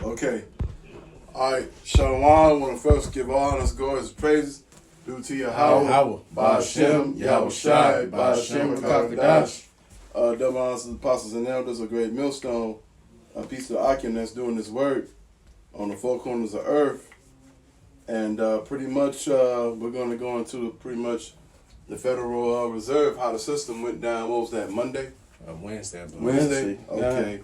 Okay. All right. Shalom. I want to first give all honors, glories, and praises due to Yahweh, Ba'Shem, Yahweh Shai, Ba'Shem, Rakakadash. Double honors to the apostles and elders, a great millstone, a piece of Akim that's doing this work on the four corners of earth. And pretty much we're going to go into pretty much the Federal Reserve, how the system went down. What was that, Monday? Wednesday, I believe. Wednesday? Okay. Yeah.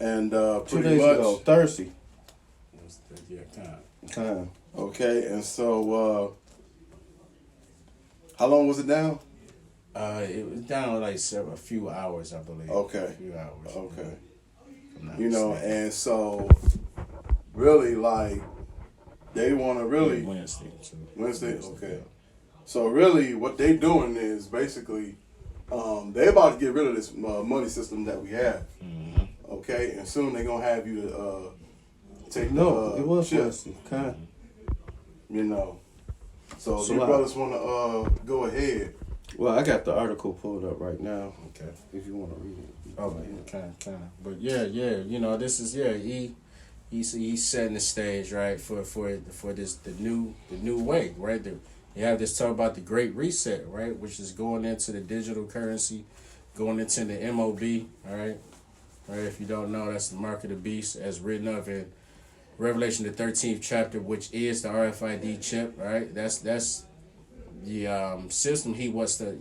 And 2 pretty days much ago, Thursday. Time. Okay, and so how long was it down? It was down like a few hours, I believe. Okay. A few hours. Okay. You know, and so really, like, they want to really Wednesday. Wednesday. Okay. So really, what they doing is basically they about to get rid of this money system that we have. Mm-hmm. Okay, and soon they gonna have you to take No, the it was chip. Wednesday. Okay. You know. So So you like- brothers want to go ahead. Well, I got the article pulled up right now. Okay. If you want to read it. Oh, kind of. But yeah. You know, this is he's setting the stage, right, for this the new way, right? You have this talk about the Great Reset, right, which is going into the digital currency, going into the MOB, all right. Right, if you don't know, that's the mark of the beast, as written of in Revelation the 13th chapter, which is the RFID chip. Right, that's the system he wants to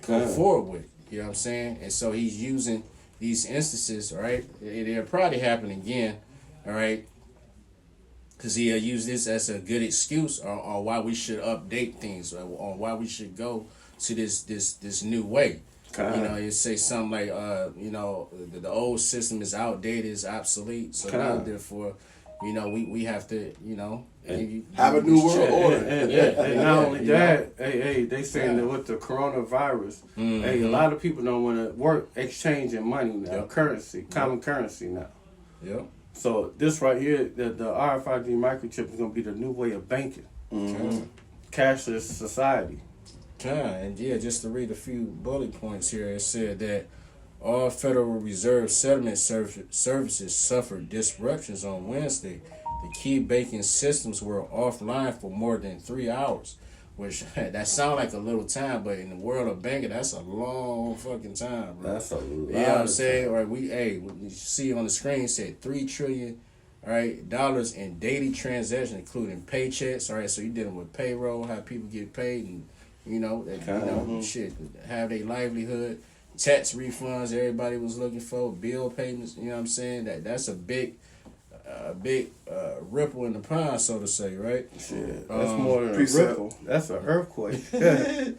go forward with. You know what I'm saying? And so he's using these instances. Right, it'll probably happen again. All right, because he'll use this as a good excuse on why we should update things, or on why we should go to this new way. You know, you say something like, the old system is outdated, is obsolete. So now, therefore, we have to, Have a new world order. And not only that, they saying that with the coronavirus, a lot of people don't want to work exchanging money now, currency, common currency now. Yep. So this right here, the RFID microchip is going to be the new way of banking, cashless society. And just to read a few bullet points here, it said that all Federal Reserve settlement services suffered disruptions on Wednesday. The key banking systems were offline for more than 3 hours, which that sounds like a little time, but in the world of banking, that's a long fucking time, bro. That's a lot. You know what I'm saying? Or you see on the screen, it said $3 trillion, dollars in daily transactions, including paychecks. All right, so you're dealing with payroll, how people get paid, and shit, have their livelihood, tax refunds everybody was looking for, bill payments. You know what I'm saying? That's a big ripple in the pond, so to say, right? Shit, that's more than a ripple. That's an earthquake. Okay,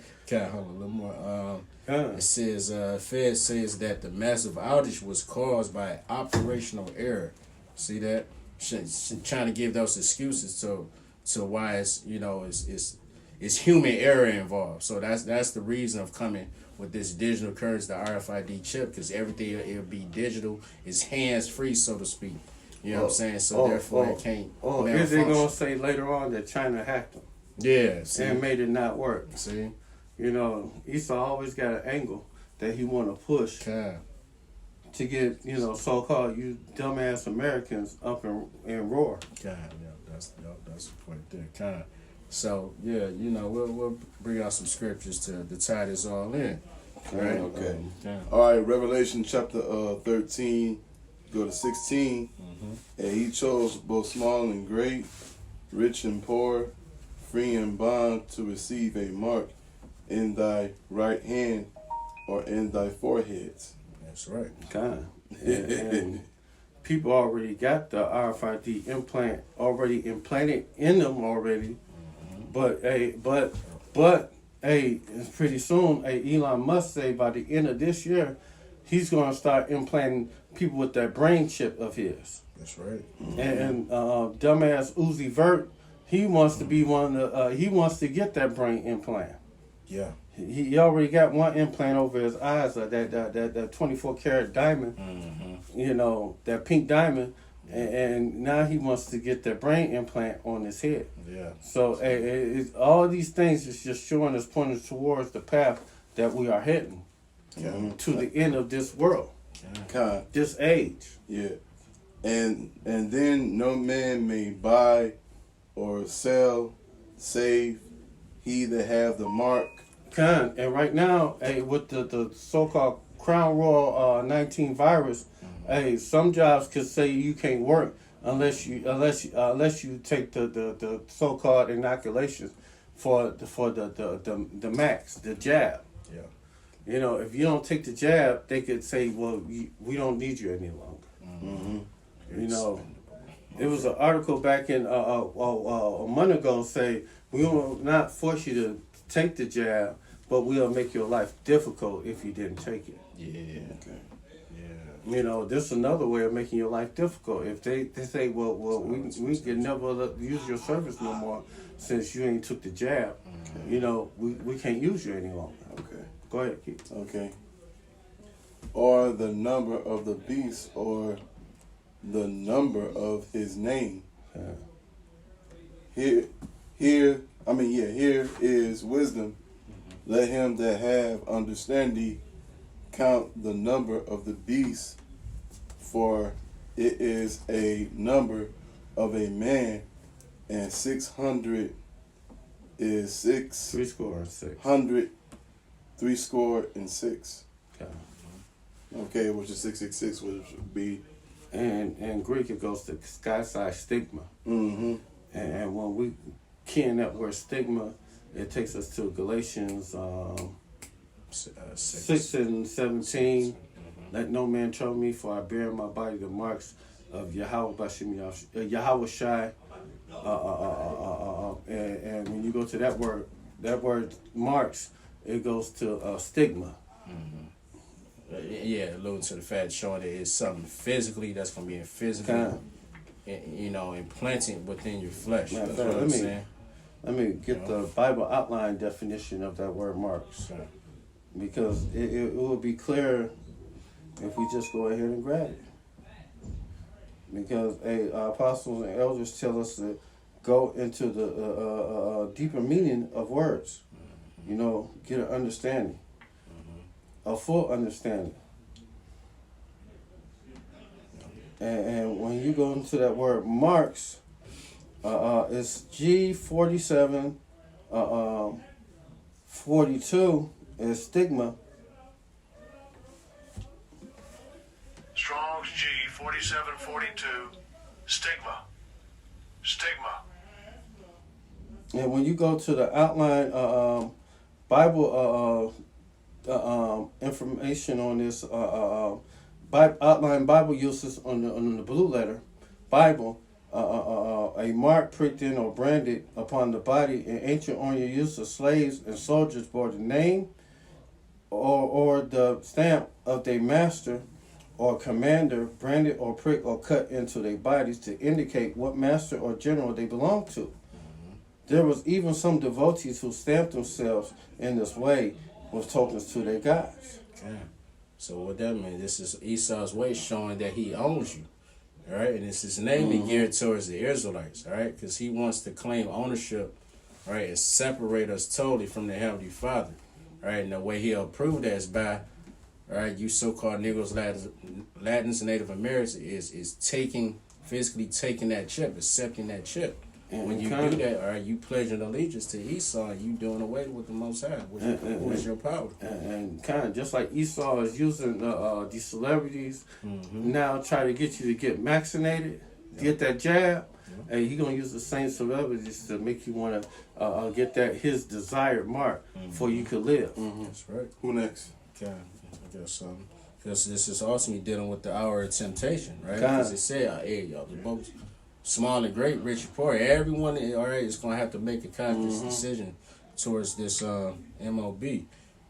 hold on a little more. It says, Fed says that the massive outage was caused by operational error. See that? Trying to give those excuses to why it's human error involved. So that's the reason of coming with this digital currency, the RFID chip, because everything it'll be digital. It's hands free, so to speak. You know what I'm saying? So therefore it can't. Is they gonna say later on that China hacked them? Yeah, see? And made it not work. See? Esau always got an angle that he want to push to get so-called you dumbass Americans up and roar. That's the point there. So we'll bring out some scriptures to tie this all in. Right? Okay. All right. Revelation chapter 13, go to 16. And he chose both small and great, rich and poor, free and bond, to receive a mark in thy right hand or in thy foreheads. That's right. And people already got the RFID implant already implanted in them already. But pretty soon, Elon Musk say by the end of this year, he's gonna start implanting people with that brain chip of his. That's right. And dumbass Uzi Vert, he wants to be one of the, he wants to get that brain implant. Yeah. He already got one implant over his eyes, that 24 karat diamond, that pink diamond. And now he wants to get that brain implant on his head. Yeah. So all these things is just showing us, pointing towards the path that we are heading to the end of this world, this age. Yeah. and then no man may buy or sell, save he that have the mark. And right now, hey, with the so-called Crown Royal 19 virus, hey, some jobs could say you can't work unless you take the so-called inoculations for the max, the jab. Yeah. You know, if you don't take the jab, they could say, well, we don't need you any longer. Mm-hmm. You know, it was an article back in a month ago say we will not force you to take the jab, but we'll make your life difficult if you didn't take it. Yeah. Okay. Yeah. You know, this is another way of making your life difficult. If they say, well, we can never use your service no more since you ain't took the jab. Okay. You know, we can't use you any longer. Okay. Go ahead, Keith. Okay. Or the number of the beast, or the number of his name. Yeah. Here is wisdom. Let him that have understanding count the number of the beast, for it is a number of a man, and 600 is 6. 600, 66. Okay. Okay, which is 666, which would be. And in Greek it goes to sky size stigma. Mm-hmm. And when we key in that word stigma, it takes us to Galatians 6 and 17. Let no man trouble me, for I bear in my body the marks of Yahweh Shai. And when you go to that word marks, it goes to stigma. Yeah, alluding to the fact showing that it's something physically that's gonna be physically, implanted within your flesh. Matter That's of fact, what I'm saying. Let me get the Bible outline definition of that word marks, Okay. because it will be clear if we just go ahead and grab it. Because our apostles and elders tell us to go into the deeper meaning of words. You know, get an understanding, a full understanding. And when you go into that word marks, it's G47, 42 is stigma. Strong's G 4742, stigma. And when you go to the outline Bible information on this outline Bible uses on the blue letter Bible, a mark pricked in or branded upon the body in ancient Orient use of slaves and soldiers bore the name or the stamp of their master or commander, branded or pricked or cut into their bodies to indicate what master or general they belong to. There was even some devotees who stamped themselves in this way with tokens to their gods. Okay. So what that means, this is Esau's way showing that he owns you. All right, and it's his namely geared towards the Israelites, all right, because he wants to claim ownership, right, and separate us totally from the Heavenly Father, all right, and the way he'll prove that is by, all right, you so-called Negroes, Latins, and Native Americans is physically taking that chip, accepting that chip. And when you do that, all right, you pledging allegiance to Esau, and you doing away with the Most High, which is your power. And kind of just like Esau is using these celebrities now try to get you to get vaccinated, get that jab, and he gonna use the same celebrities to make you want to get that his desired mark for you could live. That's right. Who next? Okay, I guess because this is ultimately dealing with the hour of temptation, right? Because it said, hey, y'all, the both small and great, rich and poor, everyone, all right, is going to have to make a conscious decision towards this MOB,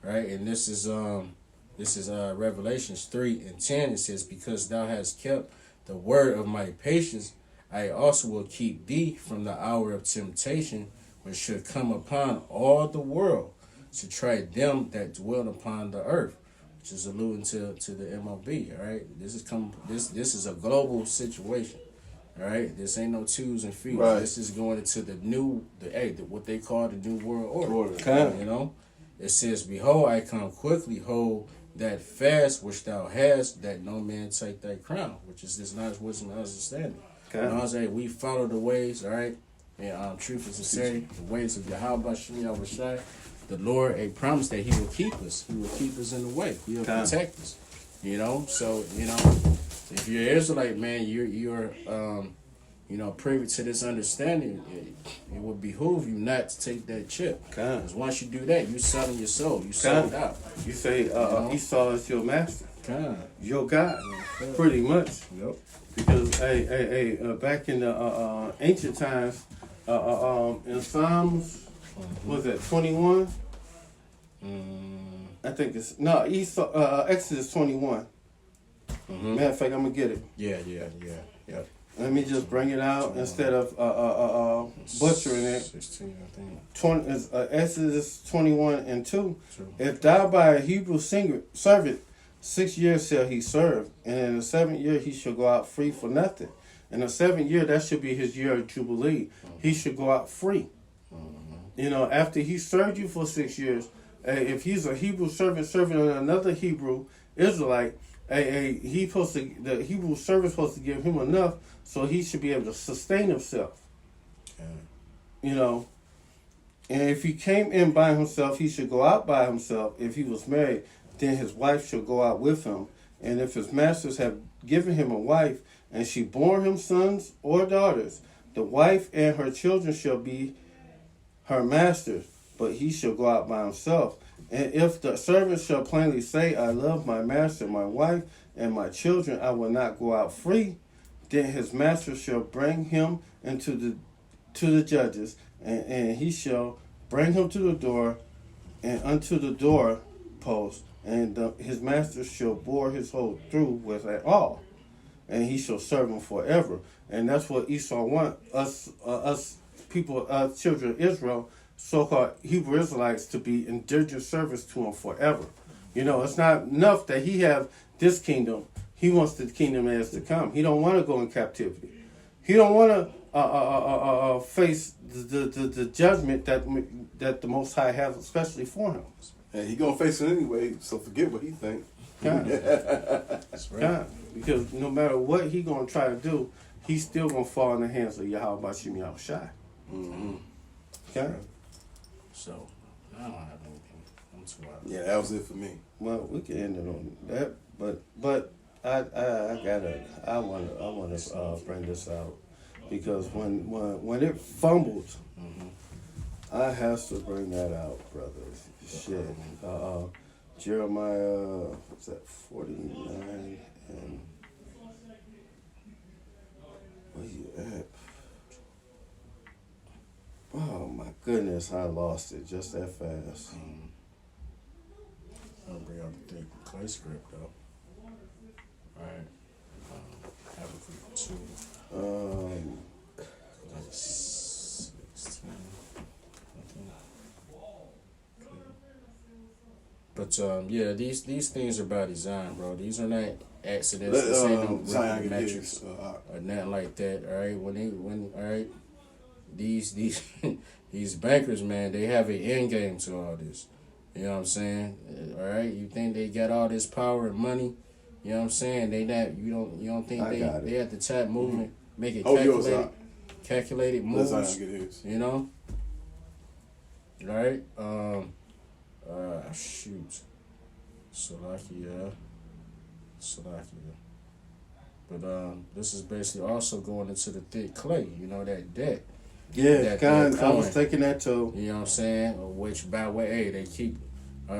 right? And this is Revelations 3:10. It says, because thou hast kept the word of my patience, I also will keep thee from the hour of temptation, which should come upon all the world to try them that dwell upon the earth, which is alluding to the MOB, all right? This is a global situation. All right, this ain't no twos and fees. Right. This is going into what they call the new world order. Okay. You know, it says, "Behold, I come quickly. Hold that fast which thou hast, that no man take thy crown, which is this knowledge, wisdom, and understanding. Okay. You know what I'm saying? We follow the ways, all right? And truth and sincerity, the ways of Yahweh Shem Yahushai. The Lord a promise that He will keep us. He will keep us in the way. He'll protect us. You know, so if you're an Israelite, man, you're privy to this understanding. It would behoove you not to take that chip. Because once you do that, you selling your soul. You sold out. You say Esau is your master, your God, Yeah. pretty much. Yep. Because back in the ancient times, in Psalms, was that 21? I think it's Esau. Exodus 21. Matter of fact, I'm gonna get it. Yeah. Let me just bring it out instead of butchering it. 16, I think. Exodus 21:2. True. If thou by a Hebrew servant 6 years shall he serve, and in the 7th year he shall go out free for nothing. In the 7th year, that should be his year of jubilee. He should go out free. You know, after he served you for 6 years, if he's a Hebrew servant serving another Hebrew Israelite, the Hebrew servant supposed to give him enough so he should be able to sustain himself. You know, and if he came in by himself, he should go out by himself. If he was married, then his wife should go out with him. And if his masters have given him a wife, and she bore him sons or daughters, the wife and her children shall be her masters, but he shall go out by himself. And if the servant shall plainly say, I love my master, my wife, and my children, I will not go out free, then his master shall bring him to the judges, and he shall bring him to the door, and unto the door post, and his master shall bore his hold through with it all, and he shall serve him forever. And that's what Esau want us people, children of Israel, so-called Hebrew Israelites, to be indigent service to him forever. You know, it's not enough that he have this kingdom. He wants the kingdom as to come. He don't want to go in captivity. He don't want to face the judgment that the Most High has, especially for him. And he gonna face it anyway, so forget what he think. That's right. Because no matter what he gonna try to do, he's still gonna fall in the hands of Yahweh Shem Yahushai. Okay. So I don't have anything. I'm too out. Yeah, that was it for me. Well, we can end it on that, but I want to bring this out because when it fumbled, I has to bring that out, brothers. Shit. Jeremiah, what's that? 49 and where you at? Oh my goodness, I lost it just that fast. I'll bring out the thick clay script though. Alright. Habakkuk 2. Like 16. I think. But yeah, these things are by design, bro. These are not accidents. This ain't no Zion metrics or nothing like that. Alright. Alright. These these bankers, man, they have an end game to all this. You know what I'm saying? All right, you think they got all this power and money? You know what I'm saying? You don't think they at the top moving, make it calculated moves. You know? All right. Shoot. Salakia. But this is basically also going into the thick clay. You know, that debt. Yeah, I was taking that too. You know what I'm saying? Which, by the way, they keep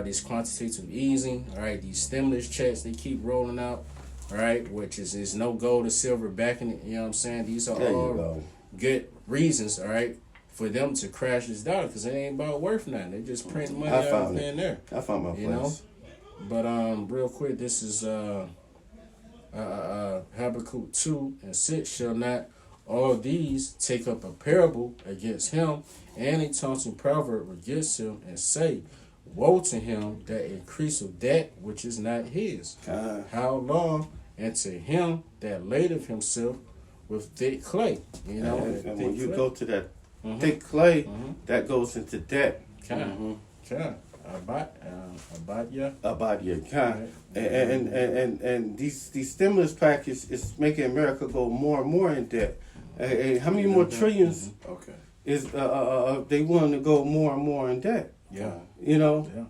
these quantitative easing, all right, these stimulus checks they keep rolling out, all right, which is no gold or silver backing it, you know what I'm saying? These are all good reasons, all right, for them to crash this dollar because it ain't about worth nothing. They just print money out there and there. I found my place. Know? But real quick, this is Habakkuk 2:6 shall not all these take up a parable against him and a taunting proverb against him and say, woe to him that increaseth that which is not his. How long? And to him that ladeth himself with thick clay. You know, and when you go to that thick clay, that goes into debt. All Abadia, kind. And these stimulus package is making America go more and more in debt. How many more trillions Okay. is they willing to go more and more in debt? Yeah. You know, Yeah.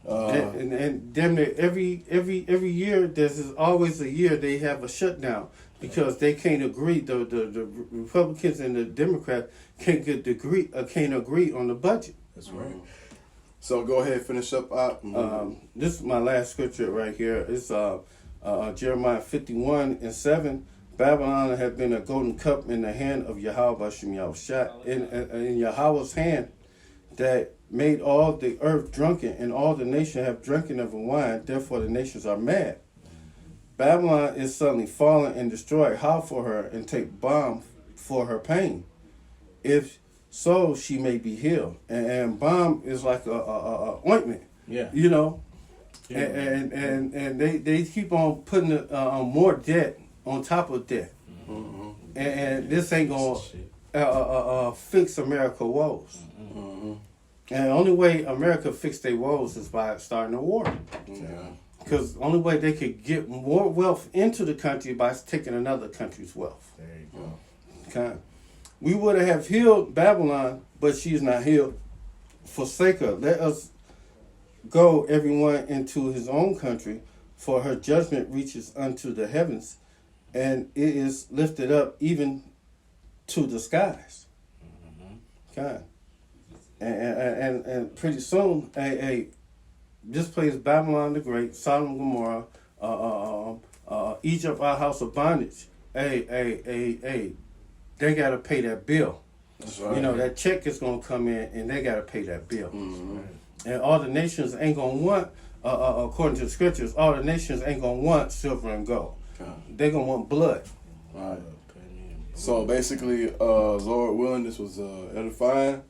and damn near every year there's always a year they have a shutdown because they can't agree. The Republicans and the Democrats can't agree on the budget. That's right. So go ahead, finish up. This is my last scripture right here. It's Jeremiah 51:7. Babylon had been a golden cup in the hand of Yahweh Bashem Yahushua, in Yahweh's hand, that made all the earth drunken, and all the nations have drunken of the wine. Therefore the nations are mad. Babylon is suddenly fallen and destroyed. Howl for her and take balm for her pain. If so, she may be healed. And balm is like a ointment. Yeah. You know. Yeah. And they keep on putting more debt on top of debt. Mm-hmm. And this ain't gonna fix America's woes. Mm-hmm. And the only way America fix their woes is by starting a war. Yeah. Because the only way they could get more wealth into the country by taking another country's wealth. There you go. Okay. We would have healed Babylon, but she is not healed. Forsake her. Let us go, everyone, into his own country, for her judgment reaches unto the heavens, and it is lifted up even to the skies. Okay. And pretty soon, this place Babylon the Great, Sodom and Gomorrah, Egypt, our house of bondage. They gotta pay that bill. That's right. You know, that check is gonna come in, and they gotta pay that bill. Mm-hmm. And all the nations ain't gonna want, according to the scriptures, all the nations ain't gonna want silver and gold. Okay. They gonna want blood. All right. So basically, Lord willing, this was edifying.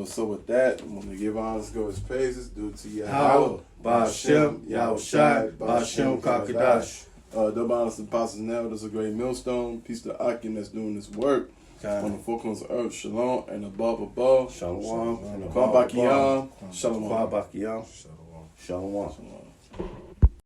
So with that, I'm going to give honors, go his praises, due to Yahweh, Ba'ashem, Yahushai, Ba'ashem, Kakadash. Double honors to the apostles now. There's a great millstone. Peace to Akim that's doing this work. On the four corners of earth, Shalom, and above. Shalom. Kwabakiyam, Shalom. Kwabakiyam. Shalom. Shalom.